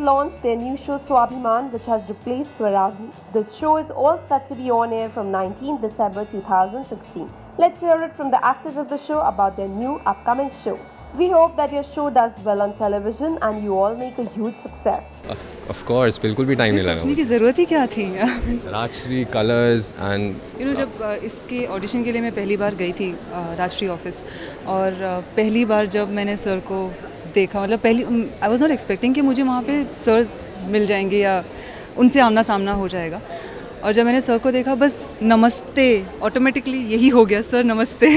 launched their new show Swabhiman, which has replaced Swaragni. This show is all set to be on air from 19 December 2016. Let's hear it from the actors of the show about their new upcoming show. We hope that your show does well on television and you all make a huge success. Of course, बिल्कुल भी time नहीं लगा सोचने की ज़रूरत ही क्या थी Rajshree colours and जब इसके ऑडिशन के लिए मैं पहली बार गई थी राजश्री ऑफिस और पहली बार जब मैंने सर को देखा मतलब पहली आई वाज नॉट एक्सपेक्टिंग कि मुझे वहाँ पे सर मिल जाएंगे या उनसे आमना सामना हो जाएगा और जब मैंने सर को देखा बस नमस्ते ऑटोमेटिकली यही हो गया सर नमस्ते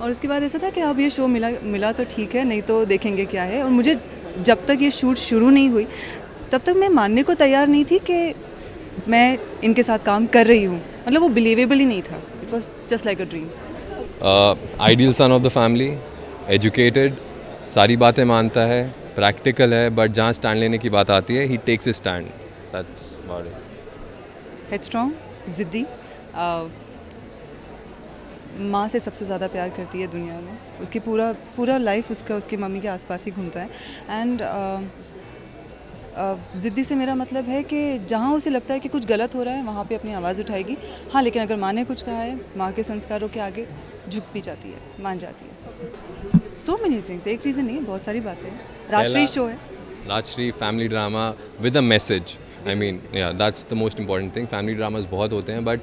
और उसके बाद ऐसा था कि अब ये शो मिला तो ठीक है नहीं तो देखेंगे क्या है और मुझे जब तक ये शूट शुरू नहीं हुई तब तक मैं मानने को तैयार नहीं थी कि मैं इनके साथ काम कर रही हूँ मतलब वो बिलीवेबल ही नहीं था it was just like a dream ideal son of the family educated सारी बातें मानता है प्रैक्टिकल है बट जहाँ स्टैंड लेने की बात आती है ही takes a stand that's about it headstrong ज़िद्दी माँ से सबसे ज़्यादा प्यार करती है दुनिया में उसकी पूरा लाइफ उसका उसकी मम्मी के आसपास ही घूमता है एंड ज़िद्दी से मेरा मतलब है कि जहाँ उसे लगता है कि कुछ गलत हो रहा है वहाँ पे अपनी आवाज़ उठाएगी हाँ लेकिन अगर माँ ने कुछ कहा है माँ के संस्कारों के आगे झुक भी जाती है मान जाती है सो मेनी थिंग्स एक रीज़न नहीं है बहुत सारी बातें हैं राजश्री शो है Rajshri family drama with a message I mean yeah that's the most important thing family dramas बहुत होते हैं बट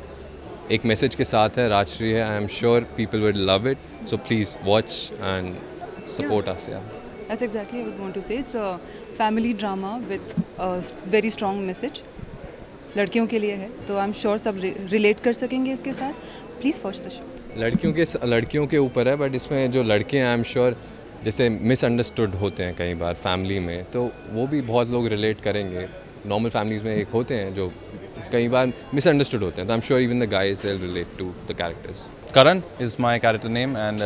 एक मैसेज के साथ है राजश्री है आई am sure people will love it so please watch and support us या That's exactly I would want to say. It's a family drama with a very strong message. लड़कियों के लिए है तो आई एम श्योर सब relate कर सकेंगे इसके साथ प्लीज़ वॉच द शो लड़कियों के ऊपर है बट इसमें जो लड़के हैं आई एम श्योर जैसे मिसअंडरस्टूड होते हैं कई बार फैमिली में तो वो भी बहुत लोग रिलेट करेंगे नॉर्मल फैमिलीज़ में एक होते हैं जो कई बार मिसअंडरस्टूड होते हैं तो I am sure even the guys they will relate to the characters Karan is my character name and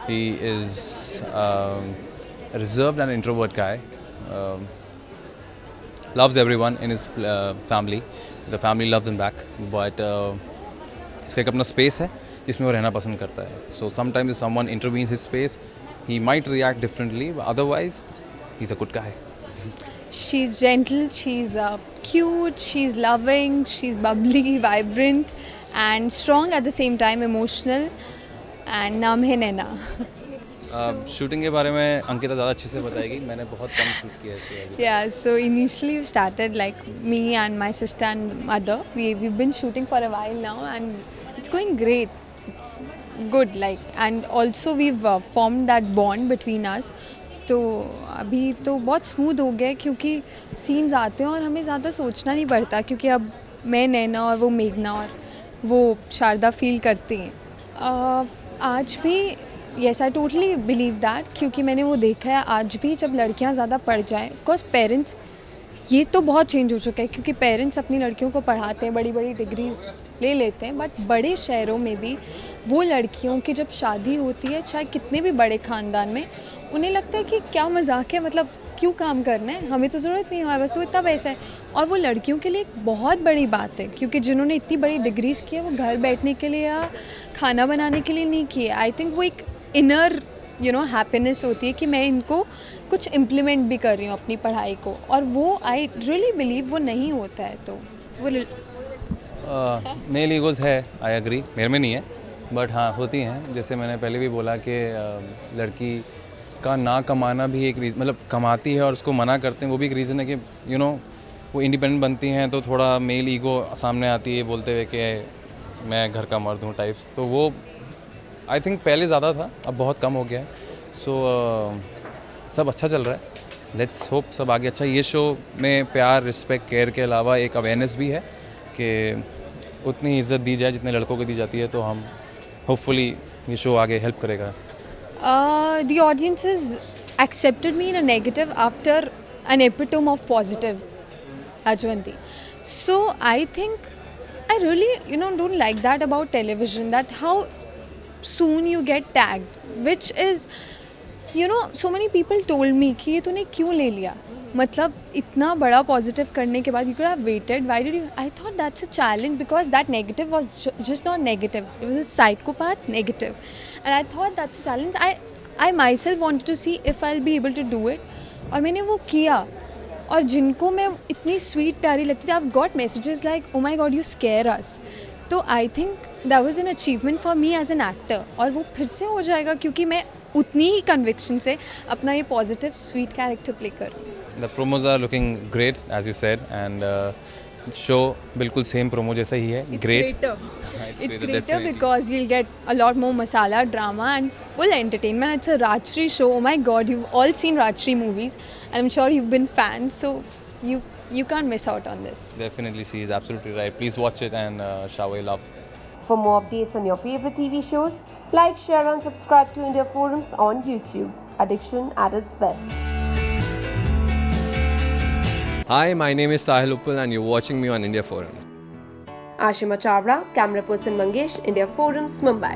he is a reserved and introvert guy. Loves everyone in his family. The family loves him back. But इसका एक अपना space है जिसमें वो रहना पसंद करता है. So sometimes if someone intervenes his space, he might react differently. But otherwise, he's a good guy. She's gentle, she's cute, she's loving, she's bubbly, vibrant and strong at the same time, emotional and नाम है नैना. Shooting के बारे में अंकिता ज़्यादा अच्छे से बताएगी मैंने बहुत कम शूट किया है इसके Yeah, so initially we started like me and my sister and mother. We've been shooting for a while now and it's going great. It's good like and also we've formed that bond between us. तो अभी तो बहुत smooth हो गया क्योंकि scenes आते हैं और हमें ज़्यादा सोचना नहीं पड़ता क्योंकि अब मैं नैना और वो मेघना और वो शारदा फील करती हैं आज भी yes I totally believe that क्योंकि मैंने वो देखा है आज भी जब लड़कियां ज़्यादा पढ़ जाएं ऑफ कोर्स पेरेंट्स ये तो बहुत चेंज हो चुका है क्योंकि पेरेंट्स अपनी लड़कियों को पढ़ाते हैं बड़ी बड़ी डिग्रीज ले लेते हैं बट बड़े शहरों में भी वो लड़कियों की जब शादी होती है चाहे कितने भी बड़े ख़ानदान में उन्हें लगता है कि क्या मजाक है मतलब क्यों काम करना है हमें तो ज़रूरत नहीं है हमारे पास तो इतना पैसा है और वो लड़कियों के लिए एक बहुत बड़ी बात है क्योंकि जिन्होंने इतनी बड़ी डिग्रीज की है वो घर बैठने के लिए या खाना बनाने के लिए नहीं की है आई थिंक वो एक इनर हैप्पीनेस होती है कि मैं इनको कुछ इम्प्लीमेंट भी कर रही हूँ अपनी पढ़ाई को और वो आई रियली बिलीव वो नहीं होता है तो वो मेल ईगोज़ है आई एग्री मेरे में नहीं है बट हाँ होती हैं जैसे मैंने पहले भी बोला कि लड़की का ना कमाना भी एक रीज़न मतलब कमाती है और उसको मना करते हैं वो भी एक रीज़न है कि वो इंडिपेंडेंट बनती हैं तो थोड़ा मेल ईगो सामने आती है बोलते हुए कि मैं घर का मर्द हूँ टाइप्स तो वो आई थिंक पहले ज़्यादा था अब बहुत कम हो गया है सो सब अच्छा चल रहा है लेट्स होप सब आगे अच्छा ये शो में प्यार रिस्पेक्ट केयर के अलावा एक अवेयरनेस भी है कि उतनी इज़्ज़त दी जाए जितने लड़कों को दी जाती है तो हम होपफुली ये शो आगे हेल्प करेगा The audiences accepted me in a negative after an epitome of positive, Ajwanti. So I think I really, don't like that about television, that how soon you get tagged, which is, so many people told me कि ये तूने क्यों ले लिया मतलब इतना बड़ा positive करने के बाद you could have waited why did you I thought that's a challenge because that negative was just not negative it was a psychopath negative and I thought that's a challenge I myself wanted to see if I'll be able to do it और मैंने वो किया और जिनको मैं इतनी sweet प्यारी लगती थी, I've got messages like oh my god you scare us. तो I think that was an achievement for me as an actor. और वो फिर से हो जाएगा क्योंकि मैं उतनी ही कन्विक्शन से अपना ये पॉजिटिव स्वीट कैरेक्टर प्ले करूँ. The promos are looking great as you said and show बिल्कुल सेम प्रोमो जैसा ही है. It's Great. greater. It's greater, greater definitely. because we'll get a lot more masala, drama and full entertainment. It's a Rajshri show. Oh my god, you've all seen Rajshri movies and I'm sure you've been fans, so you can't miss out on this. Definitely, she is absolutely right. Please watch it and shower your love. For more updates on your favorite TV shows, like, share and subscribe to India Forums on YouTube. Addiction at its best. Hi, my name is Sahil Uppal and you're watching me on India Forum. Ashima Chawla, camera person Mangesh, India Forums, Mumbai.